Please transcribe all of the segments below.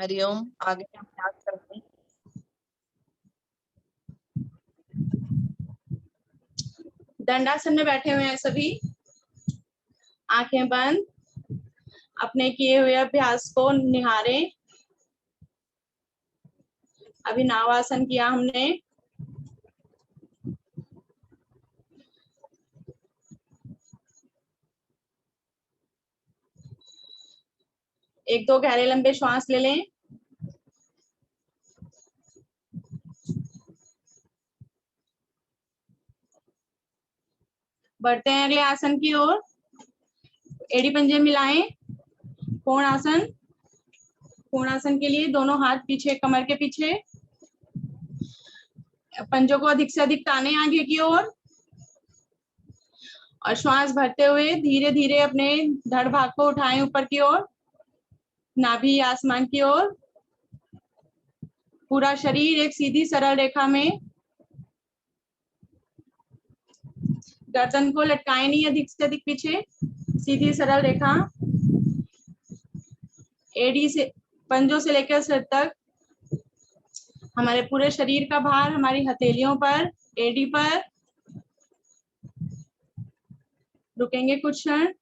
हरिओम। आगे हम बात करते हैं। दंडासन में बैठे हुए हैं सभी, आंखें बंद, अपने किए हुए अभ्यास को निहारें। अभी नावासन किया हमने। एक दो गहरे लंबे श्वास ले लें। बढ़ते हैं अगले आसन की ओर। एड़ी पंजे मिलाएं। कोणासन। कोणासन के लिए दोनों हाथ पीछे, कमर के पीछे, पंजों को अधिक से अधिक ताने आगे की ओर, और श्वास भरते हुए धीरे धीरे अपने धड़ भाग को उठाएं ऊपर की ओर, नाभि आसमान की ओर। पूरा शरीर एक सीधी सरल रेखा में। गर्दन को लटकाएं नहीं अधिक से अधिक पीछे, सीधी सरल रेखा। एड़ी से, पंजों से लेकर सिर तक हमारे पूरे शरीर का भार हमारी हथेलियों पर, एड़ी पर। रुकेंगे कुछ क्षण।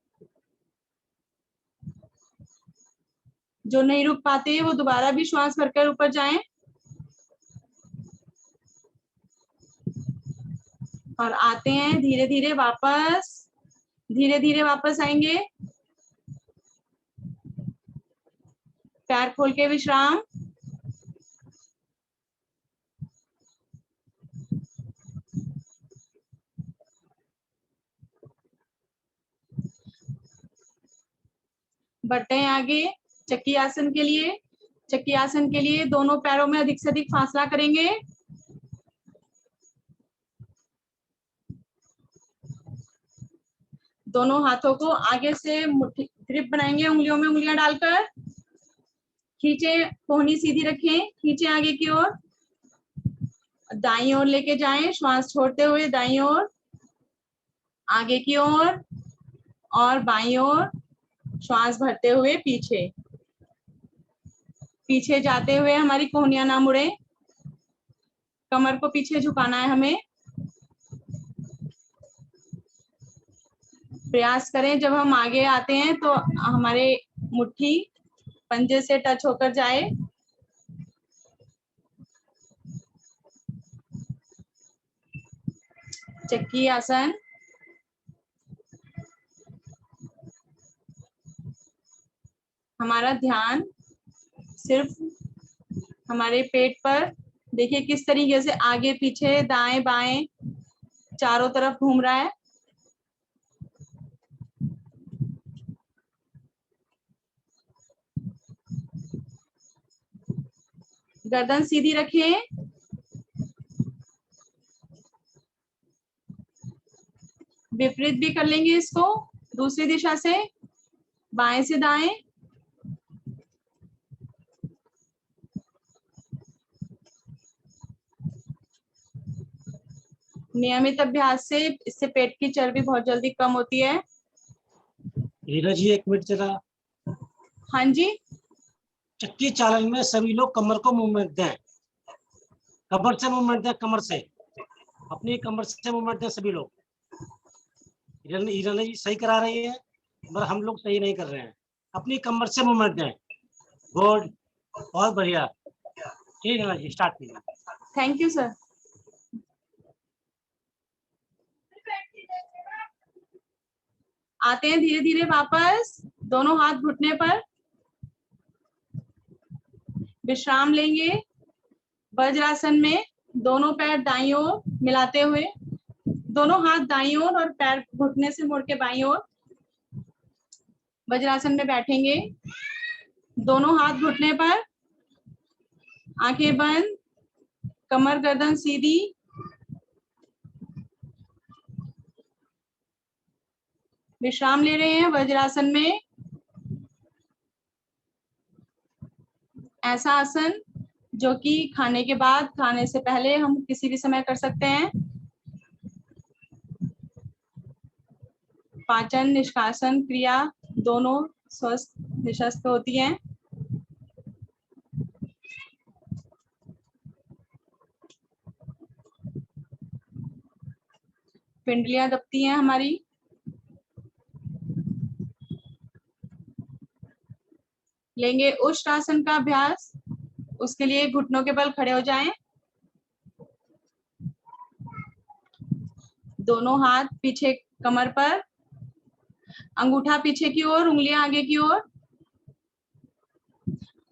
जो नहीं रुक पाते वो दोबारा भी श्वास भरकर ऊपर जाएं और आते हैं धीरे धीरे वापस। धीरे धीरे वापस आएंगे। पैर खोल के विश्राम। बढ़ते हैं आगे चक्की आसन के लिए। चक्की आसन के लिए दोनों पैरों में अधिक से अधिक फासला करेंगे। दोनों हाथों को आगे से मुट्ठी ग्रिप बनाएंगे, उंगलियों में उंगलियां डालकर। खींचे, कोहनी सीधी रखें, खींचे आगे की ओर, दाईं ओर लेके जाएं, श्वास छोड़ते हुए दाईं ओर, आगे की ओर और बाईं ओर, श्वास भरते हुए पीछे। पीछे जाते हुए हमारी कोहनियां ना मुड़े, कमर को पीछे झुकाना है हमें। प्रयास करें जब हम आगे आते हैं तो हमारे मुट्ठी पंजे से टच होकर जाए। चक्की आसन। हमारा ध्यान सिर्फ हमारे पेट पर, देखिए किस तरीके से आगे पीछे दाएं बाएं चारों तरफ घूम रहा है। गर्दन सीधी रखें। विपरीत भी कर लेंगे इसको, दूसरी दिशा से, बाएं से दाएं। नियमित अभ्यास से इससे पेट की चर्बी बहुत जल्दी कम होती है। रीना जी एक मिनट जरा। हाँ जी। चक्की चालन में सभी लोग कमर को मूवमेंट दें, कमर से मूवमेंट दें, कमर से, अपनी कमर से मूवमेंट दें सभी लोग। ईरानी जी सही करा रही है मगर हम लोग सही नहीं कर रहे हैं। अपनी कमर से मूवमेंट दें। गुड, बहुत बढ़िया। ठीक है जी, स्टार्ट कीजिए। Thank you sir. आते हैं धीरे धीरे वापस, दोनों हाथ घुटने पर। विश्राम लेंगे वज्रासन में, दोनों पैर दाईं ओर मिलाते हुए, दोनों हाथ दाईं ओर और पैर घुटने से मुड़ के बाईं ओर। वज्रासन में बैठेंगे, दोनों हाथ घुटने पर, आंखें बंद, कमर गर्दन सीधी। विश्राम ले रहे हैं वज्रासन में। ऐसा आसन जो कि खाने के बाद, खाने से पहले हम किसी भी समय कर सकते हैं। पाचन निष्कासन क्रिया दोनों स्वस्थ निशस्त होती हैं। पिंडलियां दबती हैं हमारी। लेंगे उष्ट्रासन का अभ्यास। उसके लिए घुटनों के बल खड़े हो जाएं। दोनों हाथ पीछे कमर पर, अंगूठा पीछे की ओर, उंगलियां आगे की ओर,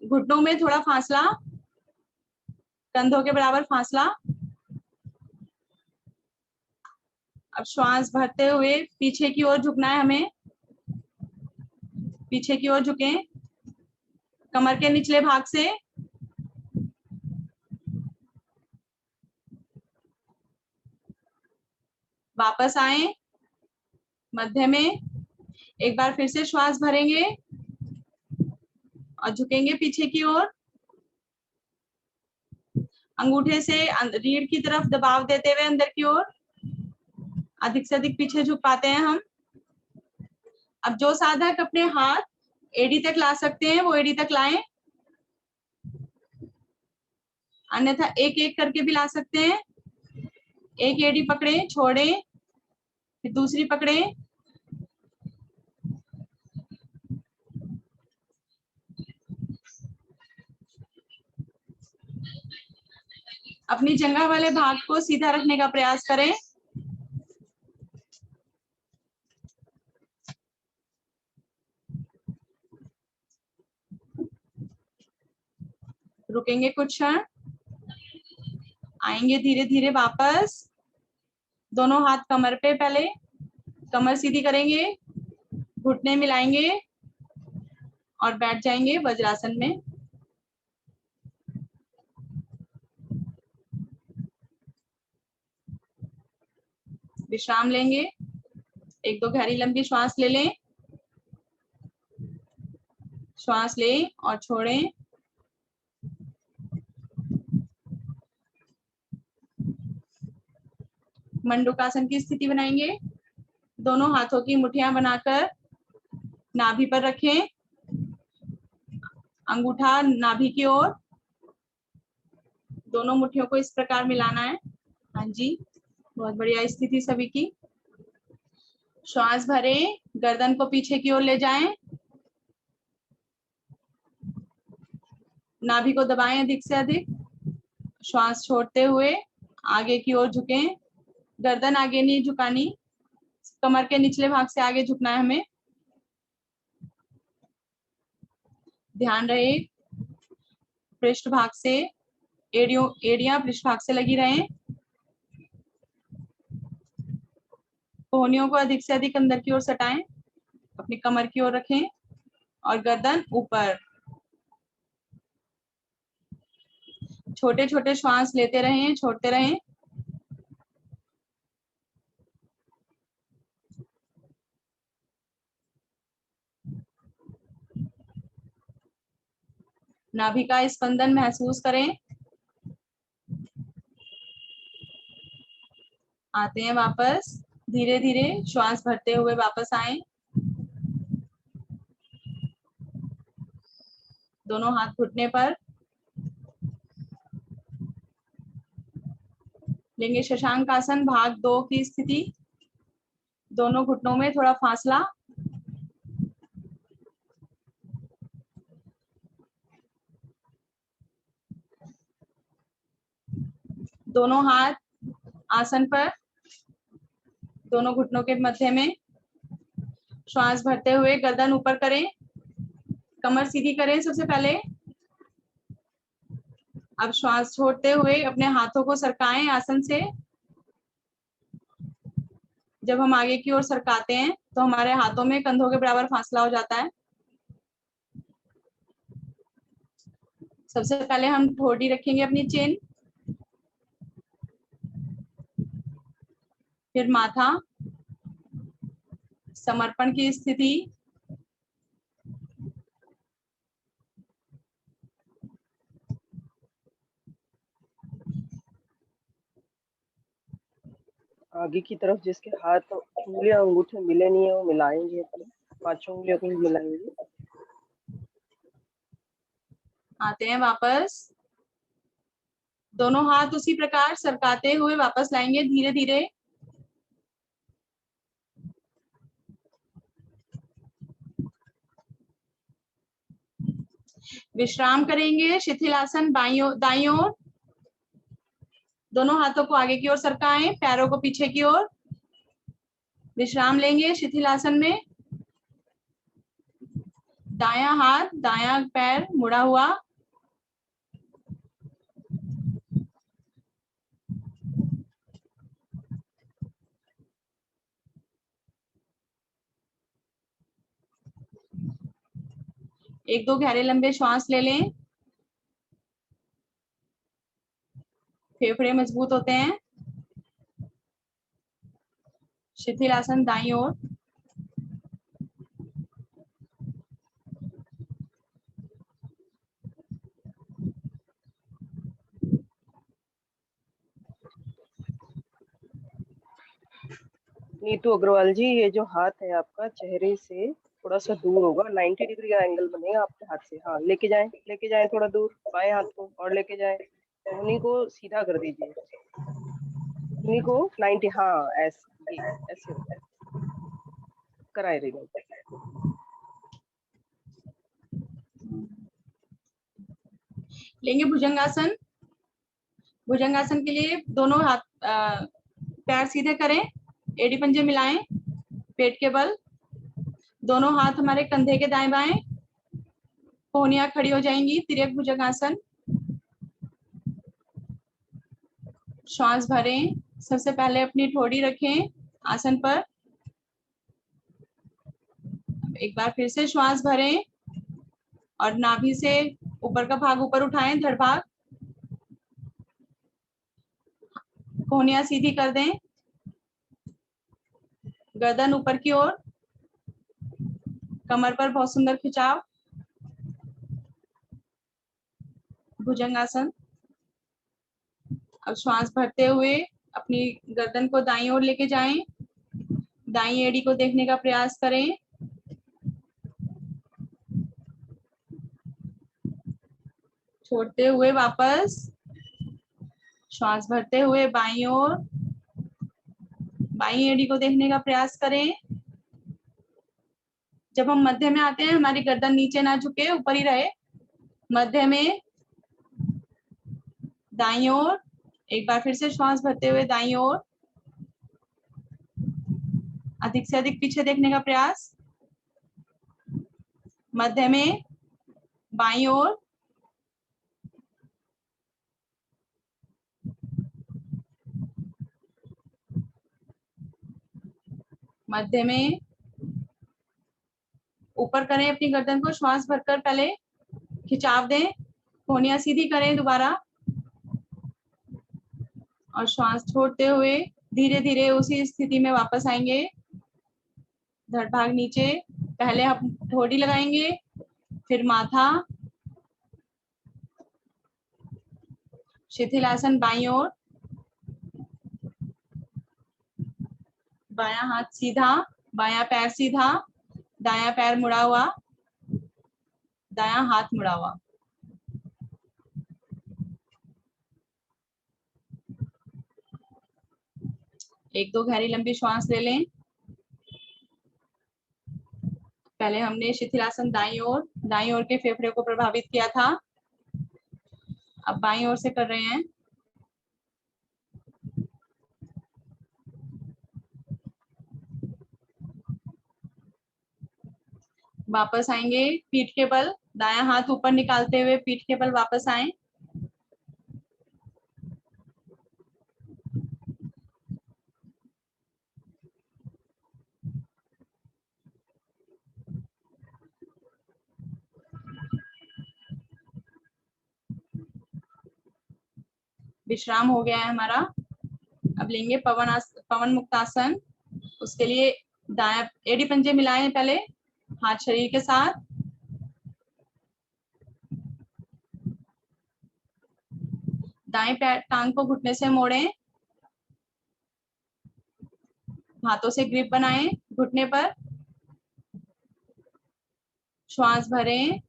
घुटनों में थोड़ा फासला, कंधों के बराबर फासला। अब श्वास भरते हुए पीछे की ओर झुकना है हमें। पीछे की ओर झुकें, कमर के निचले भाग से। वापस आए मध्य में। एक बार फिर से श्वास भरेंगे और झुकेंगे पीछे की ओर। अंगूठे से रीढ़ की तरफ दबाव देते हुए अंदर की ओर। अधिक से अधिक पीछे झुक पाते हैं हम। अब जो साधक अपने हाथ एड़ी तक ला सकते हैं वो एड़ी तक लाएं, अन्यथा एक एक करके भी ला सकते हैं। एक एड़ी पकड़े, छोड़ें, फिर दूसरी पकड़े। अपनी जंघा वाले भाग को सीधा रखने का प्रयास करें। रुकेंगे कुछ क्षण, आएंगे धीरे धीरे वापस। दोनों हाथ कमर पे, पहले कमर सीधी करेंगे, घुटने मिलाएंगे और बैठ जाएंगे वज्रासन में। विश्राम लेंगे। एक दो गहरी लंबी श्वास ले लें। श्वास लें और छोड़ें। मंडूकासन की स्थिति बनाएंगे। दोनों हाथों की मुठ्ठियां बनाकर नाभि पर रखें। अंगूठा नाभि की ओर, दोनों मुट्ठियों को इस प्रकार मिलाना है। हाँ जी, बहुत बढ़िया स्थिति सभी की। श्वास भरें, गर्दन को पीछे की ओर ले जाएं, नाभि को दबाएं अधिक से अधिक। श्वास छोड़ते हुए आगे की ओर झुकें। गर्दन आगे नहीं झुकानी, कमर के निचले भाग से आगे झुकना है हमें। ध्यान रहे पृष्ठ भाग से एड़ियां पृष्ठ भाग से लगी रहें। कोहनियों को अधिक से अधिक अंदर की ओर सटाएं, अपनी कमर की ओर रखें और गर्दन ऊपर। छोटे छोटे श्वास लेते रहें, छोड़ते रहें। नाभि का स्पंदन महसूस करें। आते हैं वापस, धीरे धीरे श्वास भरते हुए वापस आए। दोनों हाथ घुटने पर लेंगे। शशांक आसन भाग 2 की स्थिति। दोनों घुटनों में थोड़ा फासला। दोनों हाथ आसन पर, दोनों घुटनों के मध्य में। श्वास भरते हुए गर्दन ऊपर करें, कमर सीधी करें सबसे पहले। अब श्वास छोड़ते हुए अपने हाथों को सरकाएं आसन से। जब हम आगे की ओर सरकाते हैं तो हमारे हाथों में कंधों के बराबर फासला हो जाता है। सबसे पहले हम ठोडी रखेंगे अपनी चिन, फिर माथा, समर्पण की स्थिति। आगे की तरफ जिसके हाथ उंगलियां अंगूठे मिले नहीं है वो मिलाएंगे, अपने 5 उंगलियों को मिलाएंगे। आते हैं वापस, दोनों हाथ उसी प्रकार सरकाते हुए वापस लाएंगे धीरे धीरे। विश्राम करेंगे। शिथिलासन दाईं ओर, दोनों हाथों को आगे की ओर सरकाएं, पैरों को पीछे की ओर। विश्राम लेंगे शिथिलासन में। दायां हाथ दायां पैर मुड़ा हुआ, एक दो गहरे लंबे श्वास ले लें, फेफड़े मजबूत होते हैं। शिथिलासन दाईं ओर। नीतू अग्रवाल जी, ये जो हाथ है आपका चेहरे से थोड़ा सा दूर होगा, 90 डिग्री का एंगल बनेगा आपके हाथ से। हाँ, लेके जाएं थोड़ा दूर, बाएं हाथ को और लेके जाएं। उंगली को सीधा कर दीजिए, उंगली को 90, हाँ ऐसे, ये ऐसे होता है, कराए रहिए। लेंगे भुजंगासन। भुजंगासन के लिए दोनों हाथ पैर सीधे करें, एड़ी पंजे मिलाएं पेट के बल। दोनों हाथ हमारे कंधे के दाएं बाएं, कोहनियां खड़ी हो जाएंगी। तिर्यक भुजंगासन। श्वास भरें। सबसे पहले अपनी ठोड़ी रखें आसन पर। एक बार फिर से श्वास भरें और नाभि से ऊपर का भाग ऊपर उठाएं, धड़ भाग। कोहनियां सीधी कर दें, गर्दन ऊपर की ओर, कमर पर बहुत सुंदर खिंचाव। भुजंगासन। अब श्वास भरते हुए अपनी गर्दन को दाईं ओर लेके जाएं, दाईं एड़ी को देखने का प्रयास करें। छोड़ते हुए वापस, श्वास भरते हुए बाईं ओर, बाईं एड़ी को देखने का प्रयास करें। जब हम मध्य में आते हैं हमारी गर्दन नीचे ना झुके, ऊपर ही रहे। मध्य में, दाईं ओर। एक बार फिर से श्वास भरते हुए दाईं ओर, अधिक से अधिक पीछे देखने का प्रयास। मध्य में, बाईं ओर, मध्य में। ऊपर करें अपनी गर्दन को, श्वास भरकर पहले खिंचाव दें, कोहनियां सीधी करें दोबारा और श्वास छोड़ते हुए धीरे धीरे उसी स्थिति में वापस आएंगे। धड़ भाग नीचे, पहले हम ठोड़ी लगाएंगे, फिर माथा। शिथिलासन बाईं ओर, बायां हाथ सीधा, बायां पैर सीधा, दायां पैर मुड़ा हुआ, दायां हाथ मुड़ा हुआ। एक दो गहरी लंबी श्वास ले लें। पहले हमने शिथिलासन दाईं ओर के फेफड़े को प्रभावित किया था, अब बाईं ओर से कर रहे हैं। वापस आएंगे पीठ के बल, दायां हाथ ऊपर निकालते हुए पीठ के बल वापस आए। विश्राम हो गया है हमारा। अब लेंगे पवन मुक्तासन। उसके लिए दाएं एड़ी पंजे मिलाएं पहले हाथ शरीर के साथ। दाएं पैर टांग को घुटने से मोड़ें, हाथों से ग्रिप बनाएं घुटने पर। श्वास भरें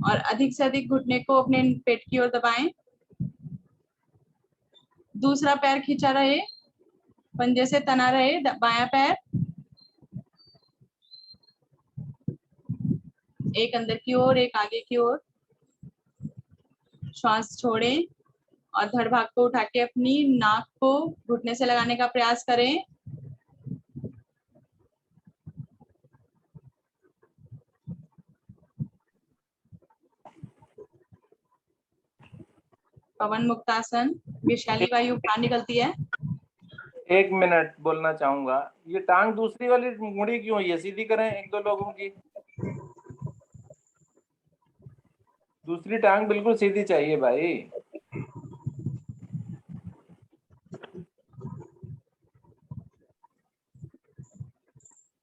और अधिक से अधिक घुटने को अपने पेट की ओर दबाएं। दूसरा पैर खींचा रहे, पंजे से तना रहे, बायां पैर। एक अंदर की ओर, एक आगे की ओर। श्वास छोड़ें और धड़ भाग को उठा के अपनी नाक को घुटने से लगाने का प्रयास करें। पवन मुक्तासन, विषैली वायु बाहर निकलती है। 1 मिनट बोलना चाहूंगा, ये टांग दूसरी वाली मुड़ी क्यों है? ये सीधी करें एक दो लोगों की। दूसरी टांग बिल्कुल सीधी चाहिए भाई।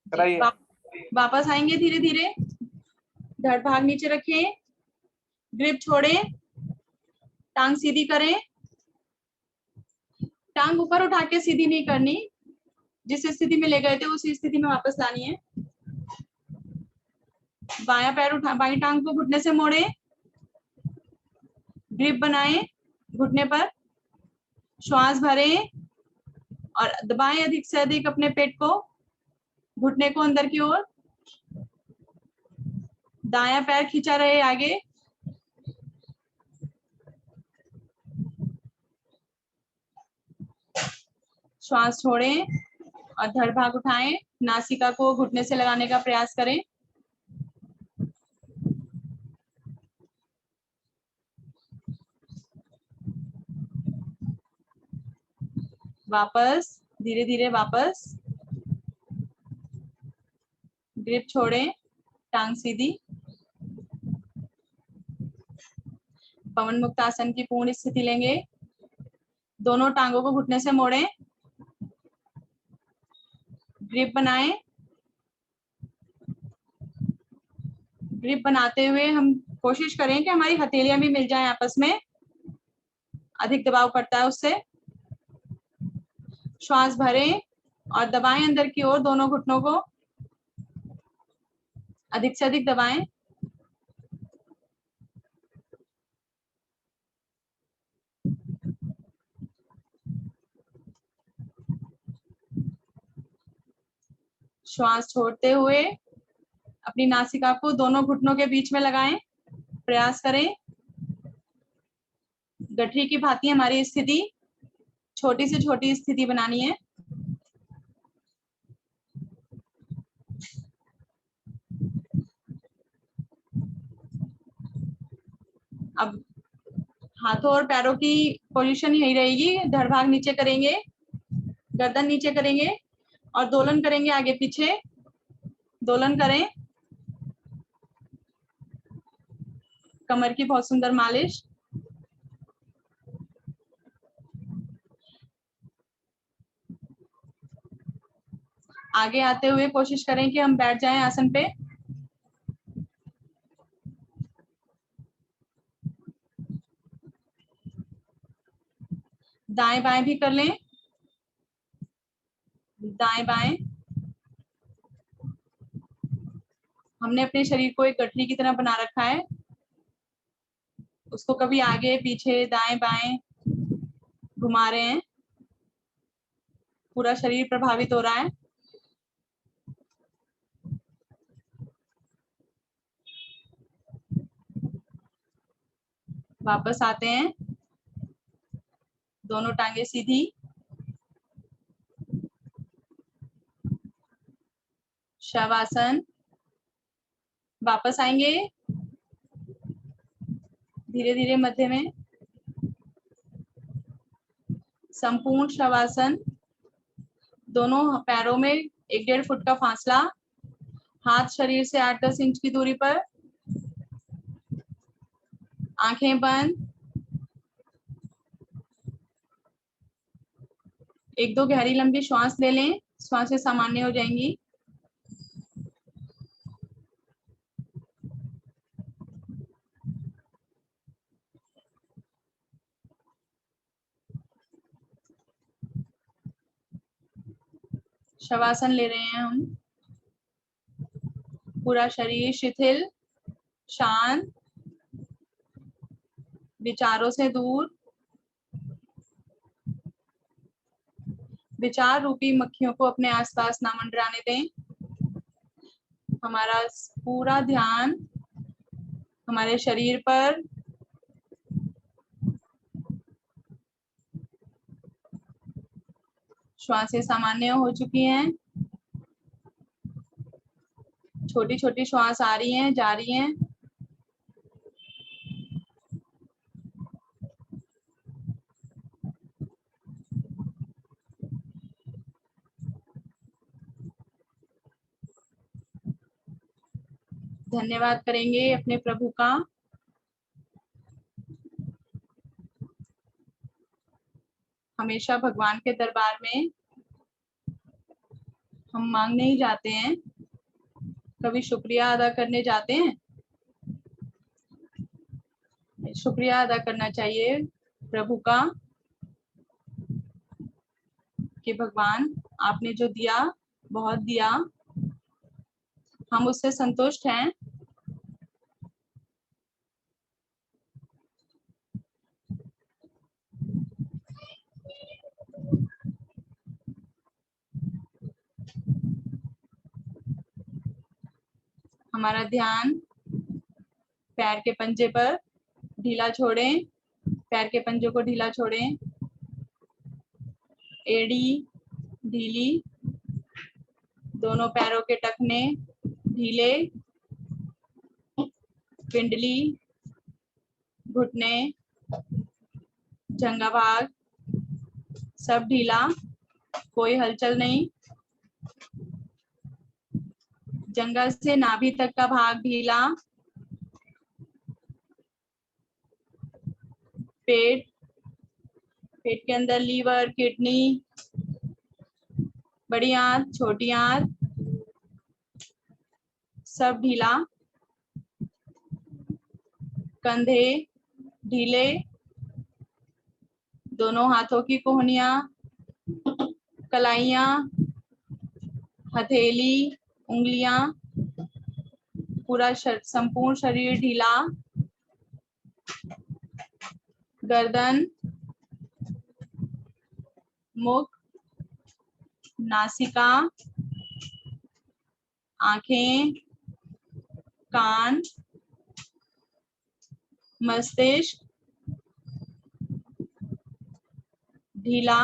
कराइए। वापस आएंगे धीरे धीरे। धड़ भाग नीचे रखें, ग्रिप छोड़ें, टांग सीधी करें। टांग ऊपर उठा के सीधी नहीं करनी, जिस स्थिति में ले गए थे उसी स्थिति में वापस लानी है। बायां पैर उठा, बाई टांग को घुटने से मोड़े, ग्रिप बनाएं घुटने पर, श्वास भरें और दबाएं अधिक से अधिक अपने पेट को, घुटने को अंदर की ओर। दायां पैर खींचा रहे आगे। श्वास छोड़ें और धड़ भाग उठाएं, नासिका को घुटने से लगाने का प्रयास करें। वापस धीरे धीरे वापस। ग्रिप छोड़ें, टांग सीधी। पवन मुक्त आसन की पूर्ण स्थिति लेंगे। दोनों टांगों को घुटने से मोड़ें, ग्रिप बनाएं। ग्रिप बनाते हुए हम कोशिश करें कि हमारी हथेलियां भी मिल जाएं आपस में, अधिक दबाव पड़ता है उससे। श्वास भरें और दबाएं अंदर की ओर दोनों घुटनों को, अधिक से अधिक दबाएं। श्वास छोड़ते हुए अपनी नासिका को दोनों घुटनों के बीच में लगाएं, प्रयास करें। गठरी की भांति हमारी स्थिति, छोटी से छोटी स्थिति बनानी है। अब हाथों और पैरों की पोजीशन यही रहेगी। धड़ भाग नीचे करेंगे, गर्दन नीचे करेंगे और दोलन करेंगे आगे पीछे। दोलन करें। कमर की बहुत सुंदर मालिश। आगे आते हुए कोशिश करें कि हम बैठ जाएं आसन पे। दाएं बाएं भी कर लें, दाएं बाएं। हमने अपने शरीर को एक गठरी की तरह बना रखा है, उसको कभी आगे पीछे दाएं बाएं घुमा रहे हैं, पूरा शरीर प्रभावित हो रहा है। वापस आते हैं, दोनों टांगे सीधी। शवासन। वापस आएंगे धीरे धीरे मध्य में। संपूर्ण शवासन। दोनों पैरों में 1-1.5 फुट का फासला, हाथ शरीर से 8-10 इंच की दूरी पर। आंखें बंद। 1-2 गहरी लंबी श्वास ले लें, श्वासें सामान्य हो जाएंगी। शवासन ले रहे हैं हम। पूरा शरीर शिथिल, शांत, विचारों से दूर। विचार रूपी मक्खियों को अपने आसपास ना मंडराने दें। हमारा पूरा ध्यान हमारे शरीर पर श्वासें सामान्य हो चुकी हैं। छोटी छोटी श्वास आ रही हैं, जा रही हैं। धन्यवाद करेंगे अपने प्रभु का। हमेशा भगवान के दरबार में हम मांगने ही जाते हैं, कभी शुक्रिया अदा करने जाते हैं। शुक्रिया अदा करना चाहिए प्रभु का कि भगवान आपने जो दिया बहुत दिया, हम उससे संतुष्ट हैं। हमारा ध्यान पैर के पंजे पर ढीला छोड़ें, पैर के पंजों को ढीला छोड़ें। एड़ी ढीली, दोनों पैरों के टखने ढीले, पिंडली, घुटने, जंघा भाग सब ढीला, कोई हलचल नहीं। जंघा से नाभि तक का भाग ढीला। पेट, पेट के अंदर लीवर, किडनी, बड़ी आंत, छोटी आंत सब ढीला। कंधे ढीले, दोनों हाथों की कोहनियां, कलाइयां, हथेली, उंगलियां, पूरा संपूर्ण शरीर ढीला। गर्दन, मुख, नासिका, आंखें, कान, मस्तिष्क ढीला।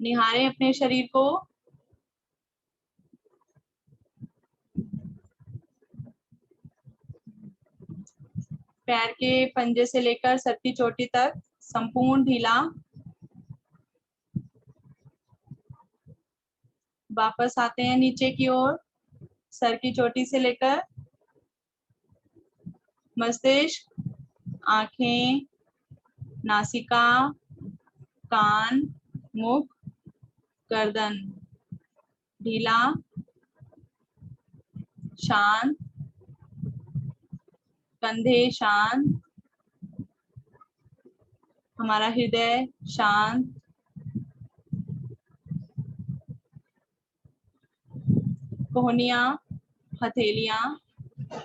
निहारें अपने शरीर को। पैर के पंजे से लेकर सर की चोटी तक संपूर्ण ढीला। वापस आते हैं नीचे की ओर, सर की चोटी से लेकर मस्तिष्क, आंखें, नासिका, कान, मुख, गर्दन ढीला, शांत, कंधे शांत, हमारा हृदय शांत, कोहनियां, हथेलियां,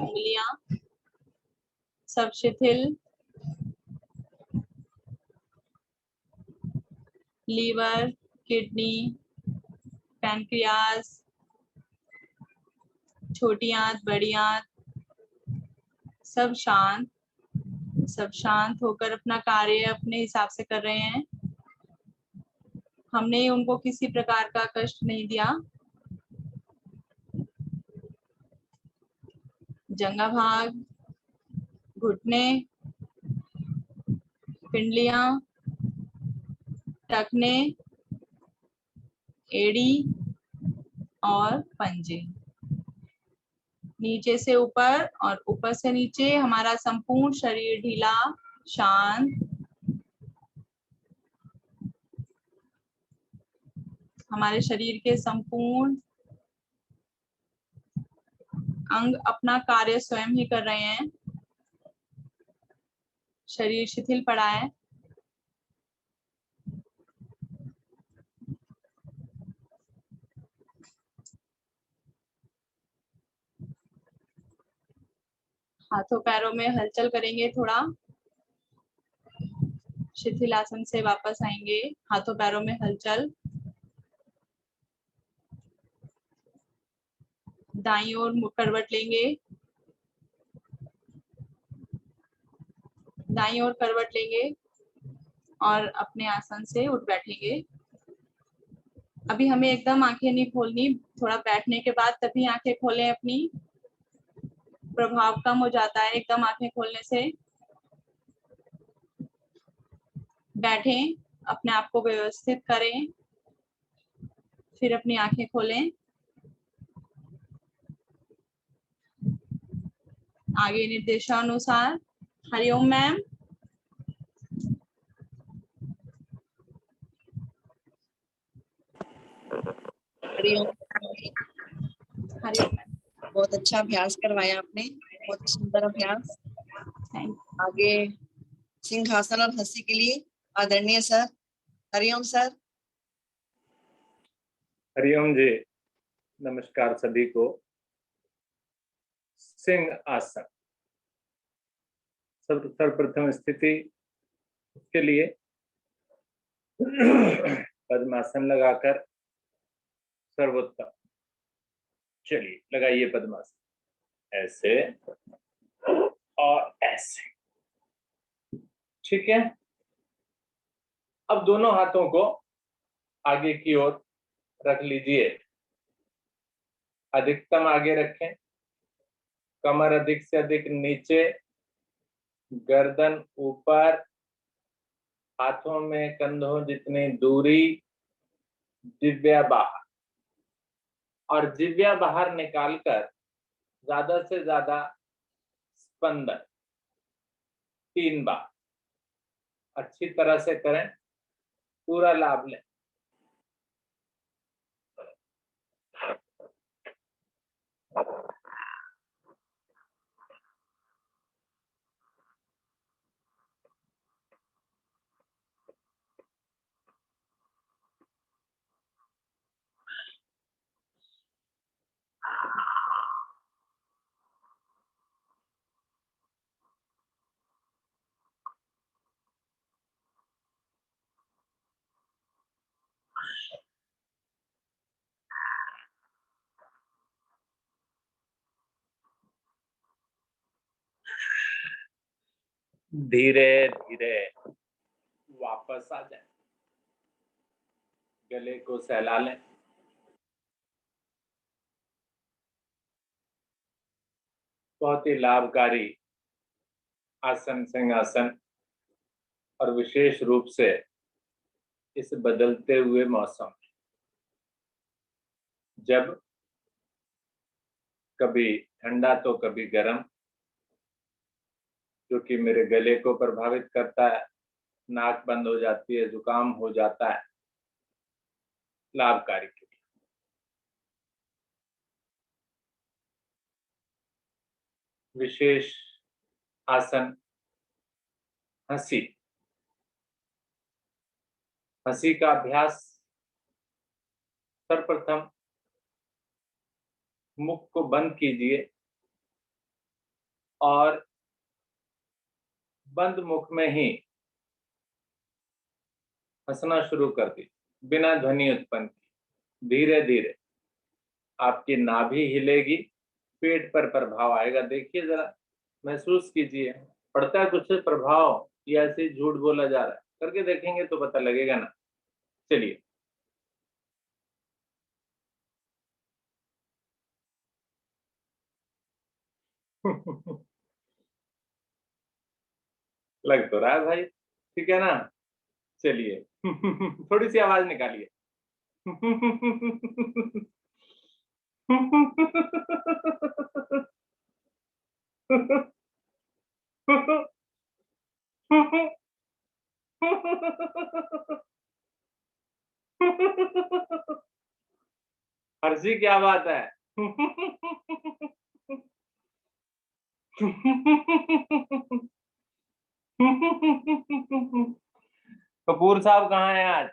उंगलियां सब शिथिल। लीवर, किडनी, पैनक्रियाज, छोटी आंत, बड़ी आंत सब शांत। सब शांत होकर अपना कार्य अपने हिसाब से कर रहे हैं। हमने उनको किसी प्रकार का कष्ट नहीं दिया। जंघा भाग, घुटने, पिंडलियां, टखने, एड़ी और पंजे। नीचे से ऊपर और ऊपर से नीचे हमारा संपूर्ण शरीर ढीला, शांत। हमारे शरीर के संपूर्ण अंग अपना कार्य स्वयं ही कर रहे हैं। शरीर शिथिल पड़ा है। हाथों पैरों में हलचल करेंगे थोड़ा। शिथिल आसन से वापस आएंगे। हाथों पैरों में हलचल। दाईं ओर करवट लेंगे। दाईं ओर करवट लेंगे और अपने आसन से उठ बैठेंगे। अभी हमें एकदम आंखें नहीं खोलनी, थोड़ा बैठने के बाद तभी आंखें खोलें अपनी, प्रभाव कम हो जाता है एकदम आंखें खोलने से। बैठें, अपने आप को व्यवस्थित करें, फिर अपनी आंखें खोलें। आगे निर्देशानुसार। हरिओम मैम। हरिओम। हरिओम मैम। बहुत अच्छा अभ्यास करवाया आपने, बहुत ही सुंदर अभ्यास। थैंक आगे सिंहासन और हंसी के लिए आदरणीय सर। हरिओम सर। हरिओम जी, नमस्कार सभी को। सिंह आसन, सर्वप्रथम स्थिति के लिए पद्मासन लगाकर सर्वोत्तम। चलिए लगाइए पद्मासन, ऐसे और ऐसे, ठीक है। अब दोनों हाथों को आगे की ओर रख लीजिए, अधिकतम आगे रखें, कमर अधिक से अधिक नीचे, गर्दन ऊपर, हाथों में कंधों जितनी दूरी, जिह्वा बाहर, और जिह्वा बाहर निकालकर ज्यादा से ज्यादा स्पंदन 3 बार अच्छी तरह से करें, पूरा लाभ लें। धीरे धीरे वापस आ जाए, गले को सहला लें। बहुत ही लाभकारी आसन सिंहासन, और विशेष रूप से इस बदलते हुए मौसम, जब कभी ठंडा तो कभी गर्म, जो कि मेरे गले को प्रभावित करता है, नाक बंद हो जाती है, जुकाम हो जाता है, लाभकारी के लिए। विशेष आसन हंसी। हंसी का अभ्यास सर्वप्रथम मुख को बंद कीजिए और बंद मुख में ही हंसना शुरू कर दीजिए, बिना ध्वनि उत्पन्न किए। धीरे धीरे आपकी नाभि हिलेगी, पेट पर प्रभाव आएगा। देखिए जरा, महसूस कीजिए, पड़ता है कुछ प्रभाव या ऐसे झूठ बोला जा रहा है? करके देखेंगे तो पता लगेगा ना। चलिए लग तो रहा है भाई, ठीक है ना। चलिए थोड़ी सी आवाज निकालिए। हर्षी क्या बात है। कपूर साहब कहाँ हैं आज?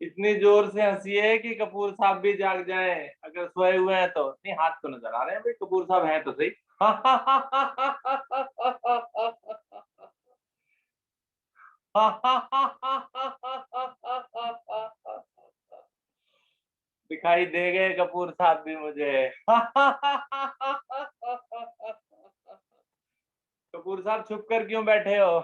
इतनी जोर से हंसी है कि कपूर साहब भी जाग जाएं, अगर सोए हुए हैं तो। नहीं, हाथ तो नजर आ रहे हैं भाई, कपूर साहब हैं तो सही। दिखाई दे गए कपूर साहब भी मुझे। कपूर साहब छुप कर क्यों बैठे हो?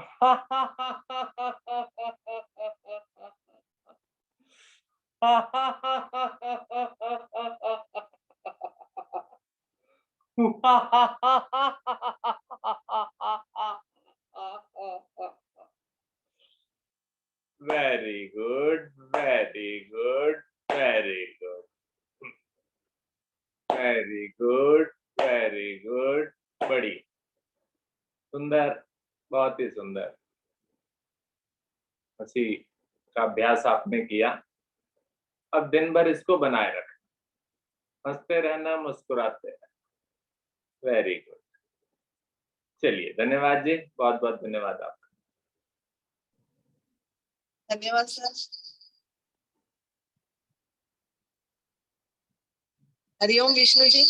Very good, very good, very good, very good, very good, बड़ी सुंदर, बहुत ही सुंदर। हंसी का अभ्यास आपने किया, अब दिन भर इसको बनाए रखना, हंसते रहना, मुस्कुराते रहना। वेरी गुड, चलिए धन्यवाद जी, बहुत बहुत धन्यवाद आपका। धन्यवाद सर। हरिओम विष्णु जी।